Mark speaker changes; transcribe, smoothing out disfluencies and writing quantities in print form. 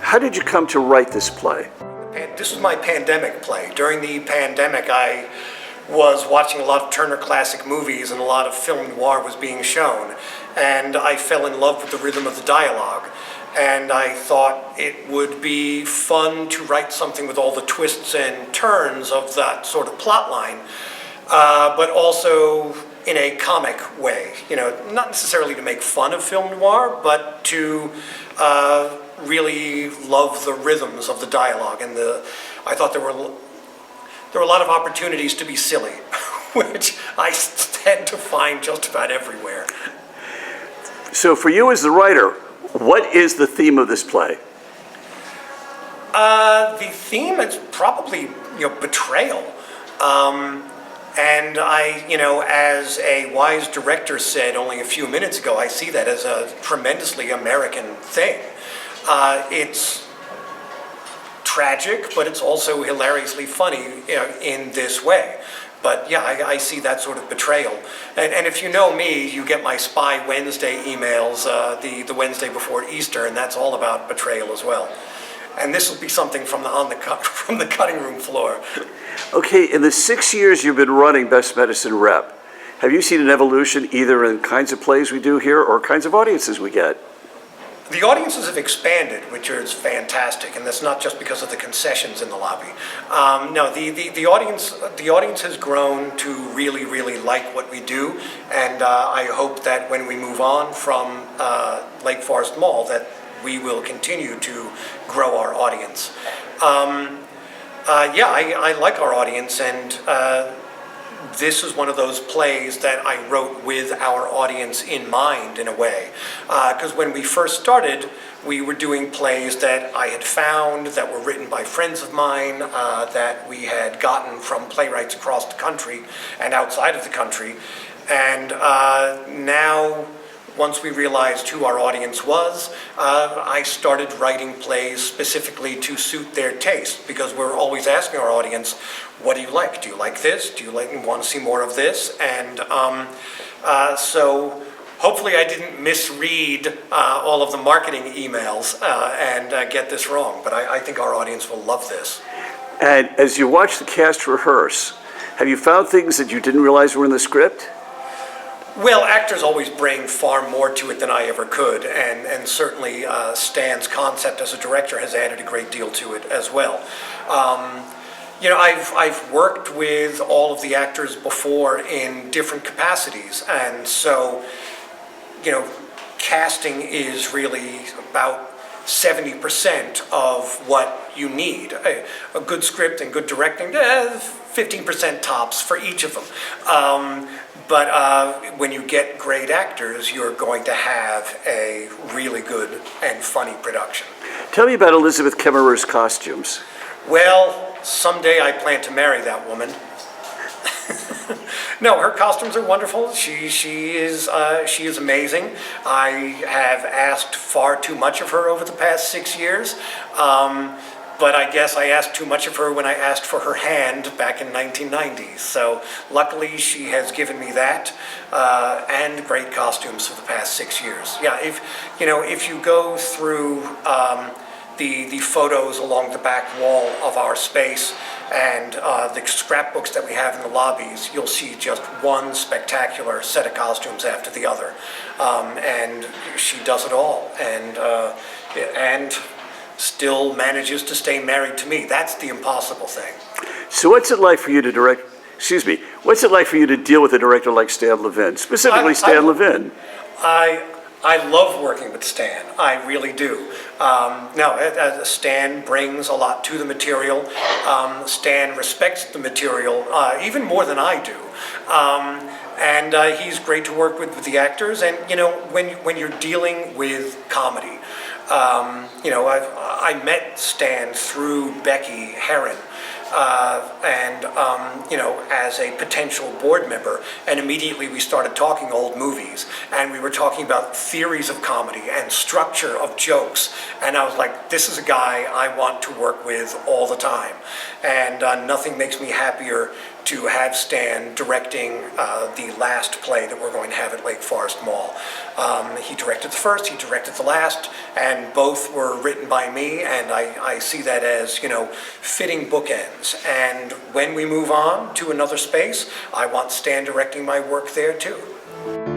Speaker 1: How did you come to write this play?
Speaker 2: This was my pandemic play. During the pandemic, I was watching a lot of Turner Classic Movies and a lot of film noir was being shown. And I fell in love with the rhythm of the dialogue. And I thought it would be fun to write something with all the twists and turns of that sort of plot line, but also in a comic way. You know, not necessarily to make fun of film noir, but to really love the rhythms of the dialogue. And I thought there were a lot of opportunities to be silly, which I tend to find just about everywhere.
Speaker 1: So for you as the writer, what is the theme of this play?
Speaker 2: The theme is probably, betrayal. And I, as a wise director said only a few minutes ago, I see that as a tremendously American thing. It's tragic, but it's also hilariously funny in this way. But yeah, I see that sort of betrayal. And if you know me, you get my Spy Wednesday emails the Wednesday before Easter, and that's all about betrayal as well. And this will be something from the cutting room floor.
Speaker 1: Okay, in the 6 years you've been running Best Medicine Rep, have you seen an evolution either in kinds of plays we do here or kinds of audiences we get?
Speaker 2: The audiences have expanded, which is fantastic, and that's not just because of the concessions in the lobby. No, the audience has grown to really, really like what we do, and I hope that when we move on from Lake Forest Mall, that we will continue to grow our audience. I like our audience, and this is one of those plays that I wrote with our audience in mind, in a way. Because when we first started, we were doing plays that I had found, that were written by friends of mine, that we had gotten from playwrights across the country and outside of the country. And now, once we realized who our audience was, I started writing plays specifically to suit their taste, because we're always asking our audience, what do you like? Do you like this? Do you want to see more of this? And so hopefully I didn't misread all of the marketing emails and get this wrong, but I think our audience will love this.
Speaker 1: And as you watch the cast rehearse, have you found things that you didn't realize were in the script?
Speaker 2: Well, actors always bring far more to it than I ever could, and certainly Stan's concept as a director has added a great deal to it as well. I've worked with all of the actors before in different capacities, and so, casting is really about 70% of what you need. A good script and good directing, 15% tops for each of them. But when you get great actors, you're going to have a really good and funny production.
Speaker 1: Tell me about Elizabeth Kemmerer's costumes.
Speaker 2: Well, someday I plan to marry that woman. No, her costumes are wonderful. She is amazing. I have asked far too much of her over the past 6 years. But I guess I asked too much of her when I asked for her hand back in 1990. So luckily she has given me that and great costumes for the past 6 years. Yeah, if you go through the photos along the back wall of our space and the scrapbooks that we have in the lobbies, you'll see just one spectacular set of costumes after the other. And she does it all. And still manages to stay married to me. That's the impossible thing.
Speaker 1: So what's it like for you to what's it like for you to deal with a director like Stan Levin, specifically Stan Levin?
Speaker 2: I love working with Stan. I really do. Stan brings a lot to the material. Stan respects the material even more than I do. And he's great to work with the actors. And when you're dealing with comedy, I met Stan through Becky Herron, as a potential board member, and immediately we started talking old movies, and we were talking about theories of comedy and structure of jokes, and I was like, this is a guy I want to work with all the time, and nothing makes me happier to have Stan directing the last play that we're going to have at Lake Forest Mall. He directed the first, he directed the last, and both were written by me, and I see that as, fitting bookends. And when we move on to another space, I want Stan directing my work there too.